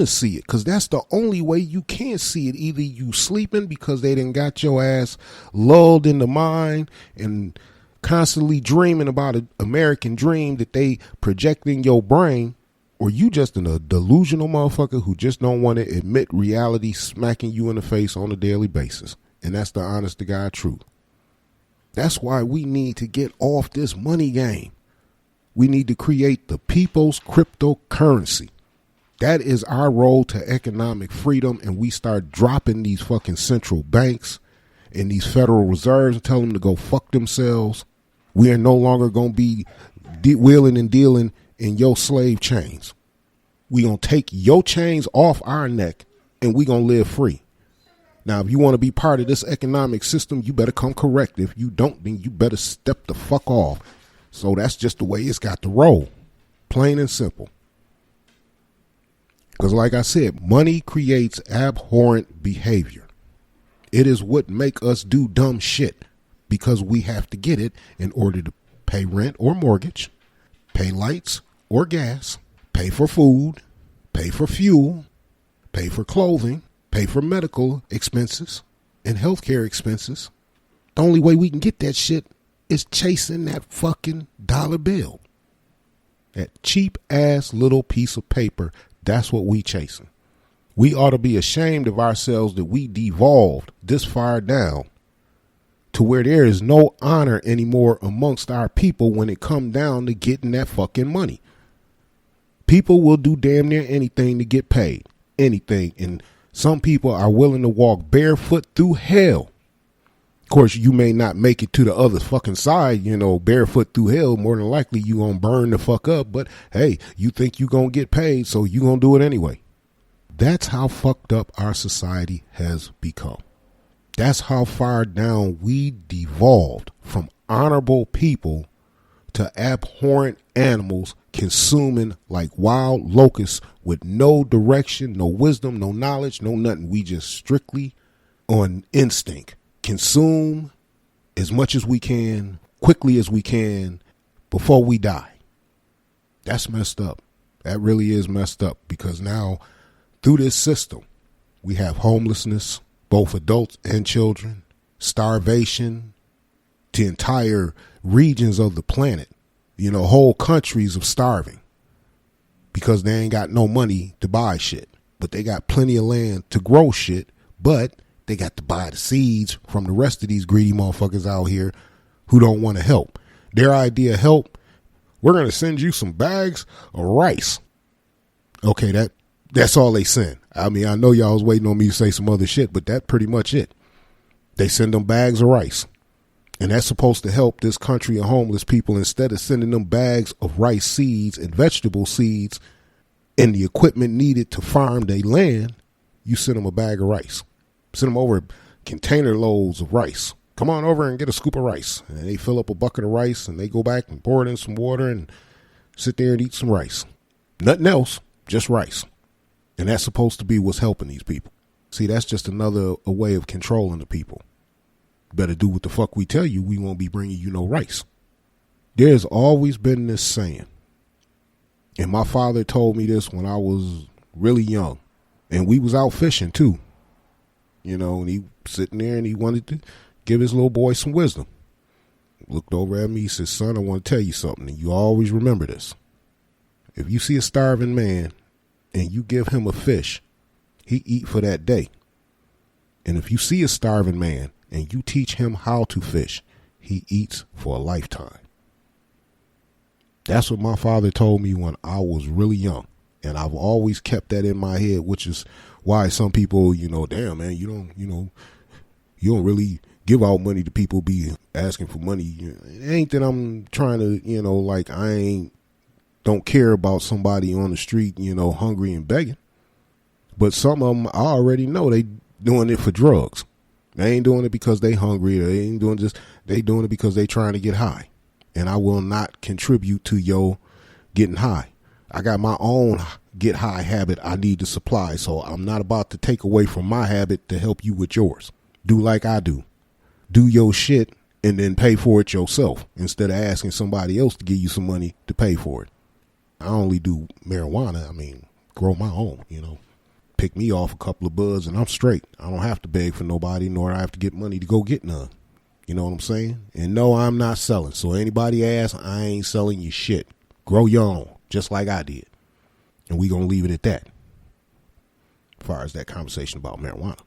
to see it, because that's the only way you can see it. Either you sleeping because they done got your ass lulled in the mind and constantly dreaming about an American dream that they project in your brain, or you just a delusional motherfucker who just don't want to admit reality smacking you in the face on a daily basis. And that's the honest to God truth. That's why we need to get off this money game. We need to create the people's cryptocurrency. That is our road to economic freedom, and we start dropping these fucking central banks and these Federal Reserves and tell them to go fuck themselves. We are no longer going to be wheeling and dealing in your slave chains. We going to take your chains off our neck, and we going to live free. Now, if you want to be part of this economic system, you better come correct. If you don't, then you better step the fuck off. So that's just the way it's got to roll. Plain and simple. Because like I said, money creates abhorrent behavior. It is what make us do dumb shit, because we have to get it in order to pay rent or mortgage, pay lights or gas, pay for food, pay for fuel, pay for clothing, pay for medical expenses and healthcare expenses. The only way we can get that shit is chasing that fucking dollar bill. That cheap ass little piece of paper. That's what we chasing. We ought to be ashamed of ourselves that we devolved this far down to where there is no honor anymore amongst our people when it come down to getting that fucking money. People will do damn near anything to get paid. Anything. And some people are willing to walk barefoot through hell. Of course, you may not make it to the other fucking side, barefoot through hell. More than likely, you gonna burn the fuck up. But hey, you think you gonna get paid, so you gonna do it anyway. That's how fucked up our society has become. That's how far down we devolved from honorable people to abhorrent animals consuming like wild locusts with no direction, no wisdom, no knowledge, no nothing. We just strictly on instinct. Consume as much as we can, quickly as we can, before we die. That's messed up. That really is messed up, because now through this system, we have homelessness, both adults and children, starvation to entire regions of the planet, whole countries of starving because they ain't got no money to buy shit, but they got plenty of land to grow shit, but they got to buy the seeds from the rest of these greedy motherfuckers out here who don't want to help. Their idea of help, we're going to send you some bags of rice. Okay, that's all they send. I mean, I know y'all was waiting on me to say some other shit, but that's pretty much it. They send them bags of rice. And that's supposed to help this country of homeless people. Instead of sending them bags of rice seeds and vegetable seeds and the equipment needed to farm their land, you send them a bag of rice. Send them over container loads of rice. Come on over and get a scoop of rice. And they fill up a bucket of rice and they go back and pour it in some water and sit there and eat some rice. Nothing else, just rice. And that's supposed to be what's helping these people. See, that's just another way of controlling the people. Better do what the fuck we tell you. We won't be bringing you no rice. There's always been this saying. And my father told me this when I was really young. And we was out fishing too. And he sitting there and he wanted to give his little boy some wisdom. Looked over at me, he said, son, I want to tell you something. And you always remember this. If you see a starving man and you give him a fish, he eat for that day. And if you see a starving man and you teach him how to fish, he eats for a lifetime. That's what my father told me when I was really young. And I've always kept that in my head, which is why some people, damn, man, you don't really give out money to people be asking for money. It ain't that I'm trying to, don't care about somebody on the street, hungry and begging. But some of them, I already know they doing it for drugs. They ain't doing it because they hungry. They ain't doing they doing it because they trying to get high. And I will not contribute to your getting high. I got my own get high habit I need to supply. So I'm not about to take away from my habit to help you with yours. Do like I do. Do your shit and then pay for it yourself instead of asking somebody else to give you some money to pay for it. I only do marijuana. I mean, grow my own, pick me off a couple of buds and I'm straight. I don't have to beg for nobody, nor I have to get money to go get none. You know what I'm saying? And no, I'm not selling. So anybody asks, I ain't selling you shit. Grow your own, just like I did. And we going to leave it at that. As far as that conversation about marijuana.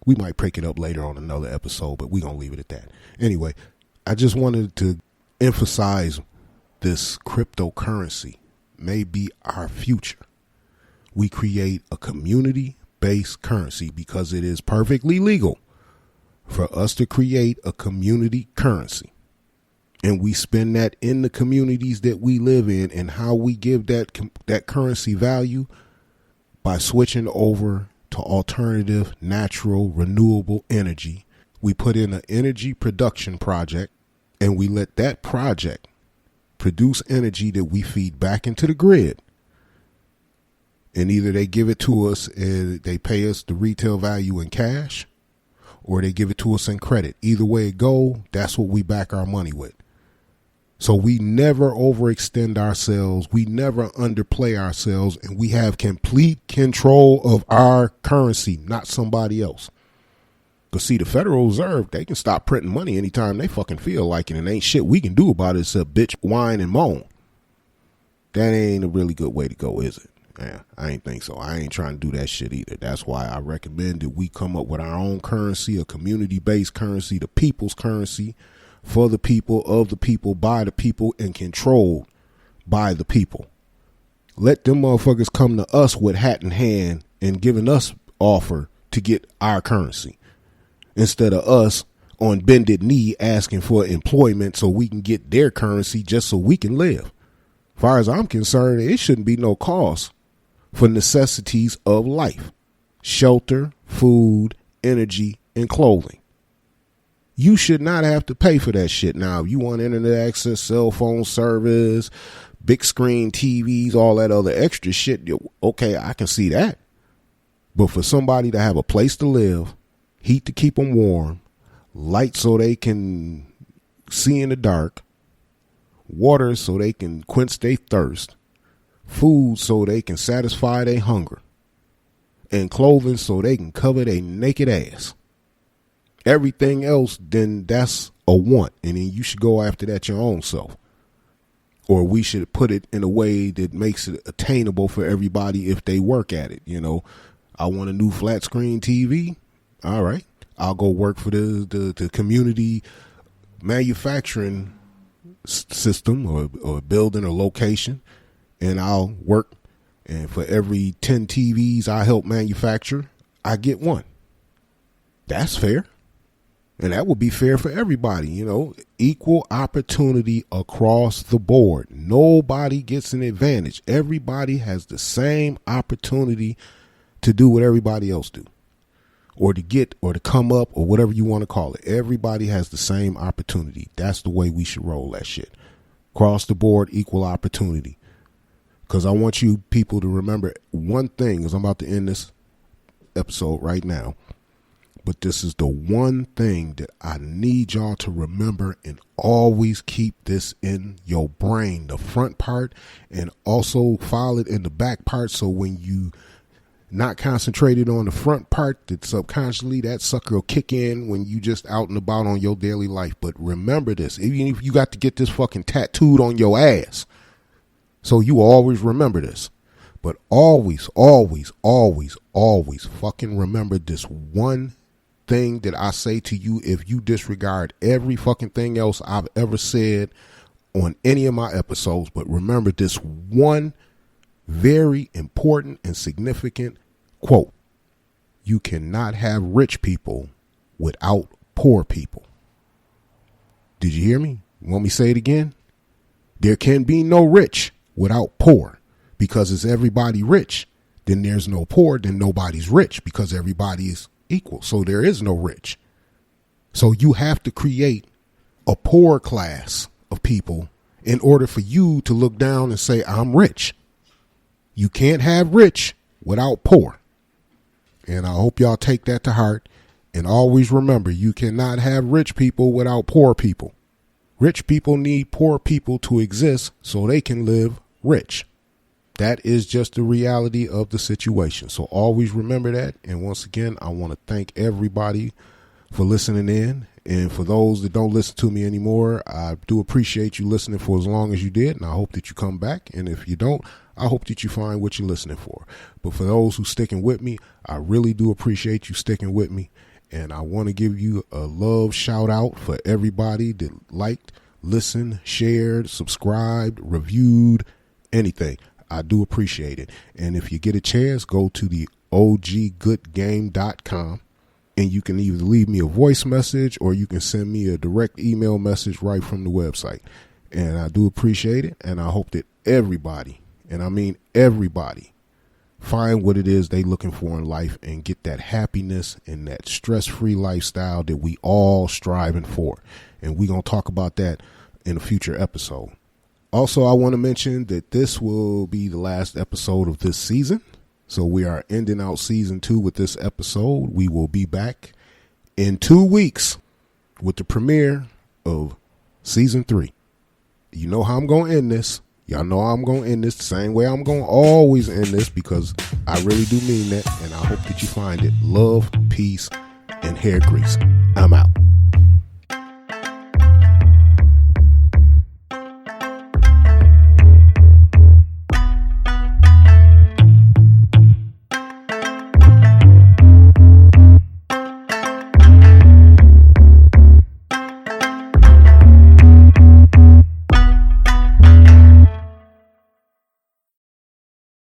We might pick it up later on another episode, but we going to leave it at that. Anyway, I just wanted to emphasize this cryptocurrency may be our future. We create a community-based currency because it is perfectly legal for us to create a community currency. And we spend that in the communities that we live in, and how we give that currency value by switching over to alternative, natural, renewable energy. We put in an energy production project, and we let that project produce energy that we feed back into the grid. And either they give it to us and they pay us the retail value in cash, or they give it to us in credit. Either way it go, that's what we back our money with. So we never overextend ourselves. We never underplay ourselves, and we have complete control of our currency, not somebody else. Because see, the Federal Reserve, they can stop printing money anytime they fucking feel like it, and ain't shit we can do about it except bitch, whine, and moan. That ain't a really good way to go, is it? Yeah, I ain't think so. I ain't trying to do that shit either. That's why I recommend that we come up with our own currency, a community-based currency, the people's currency, for the people, of the people, by the people, and controlled by the people. Let them motherfuckers come to us with hat in hand and giving us offer to get our currency, instead of us on bended knee asking for employment so we can get their currency just so we can live. As far as I'm concerned, it shouldn't be no cost for necessities of life: shelter, food, energy, and clothing. You should not have to pay for that shit. Now, if you want internet access, cell phone service, big screen TVs, all that other extra shit, okay, I can see that. But for somebody to have a place to live, heat to keep them warm, light so they can see in the dark, water so they can quench their thirst, food so they can satisfy their hunger, and clothing so they can cover their naked ass. Everything else, then that's a want, and then you should go after that your own self. Or we should put it in a way that makes it attainable for everybody if they work at it. You know, I want a new flat screen TV. All right, I'll go work for the community manufacturing system or building or location, and I'll work, and for every 10 TVs I help manufacture, I get one. That's fair. And that would be fair for everybody, you know, equal opportunity across the board. Nobody gets an advantage. Everybody has the same opportunity to do what everybody else do, or to get, or to come up, or whatever you want to call it. Everybody has the same opportunity. That's the way we should roll that shit. Across the board, equal opportunity. Because I want you people to remember one thing, as I'm about to end this episode right now. But this is the one thing that I need y'all to remember, and always keep this in your brain, the front part, and also file it in the back part. So when you not concentrated on the front part, that subconsciously that sucker will kick in when you just out and about on your daily life. But remember this, even if you got to get this fucking tattooed on your ass, so you always remember this. But always, always, always, always fucking remember this one thing that I say to you. If you disregard every fucking thing else I've ever said on any of my episodes, but remember this one very important and significant quote: you cannot have rich people without poor people. Did you hear me? Want me to say it again? There can be no rich without poor, because it's everybody rich. Then there's no poor, then nobody's rich, because everybody is equal. So there is no rich. So you have to create a poor class of people in order for you to look down and say, I'm rich. You can't have rich without poor. And I hope y'all take that to heart. And always remember, you cannot have rich people without poor people. Rich people need poor people to exist so they can live rich. that is just the reality of the situation. So always remember that. And once again, I want to thank everybody for listening in. And for those that don't listen to me anymore, I do appreciate you listening for as long as you did. And I hope that you come back. And if you don't, I hope that you find what you're listening for. But for those who sticking with me, I really do appreciate you sticking with me. And I want to give you a love shout out for everybody that liked, listened, shared, subscribed, reviewed, anything. I do appreciate it. And if you get a chance, go to the oggoodgame.com. And you can either leave me a voice message or you can send me a direct email message right from the website. And I do appreciate it. And I hope that everybody, and I mean everybody, find what it is they looking for in life and get that happiness and that stress-free lifestyle that we all striving for. And we're going to talk about that in a future episode. Also, I want to mention that this will be the last episode of this season. So we are ending out season 2 with this episode. We will be back in 2 weeks with the premiere of season 3. You know how I'm going to end this. Y'all know how I'm going to end this the same way I'm going to always end this, because I really do mean that. And I hope that you find it. Love, peace, and hair grease. I'm out.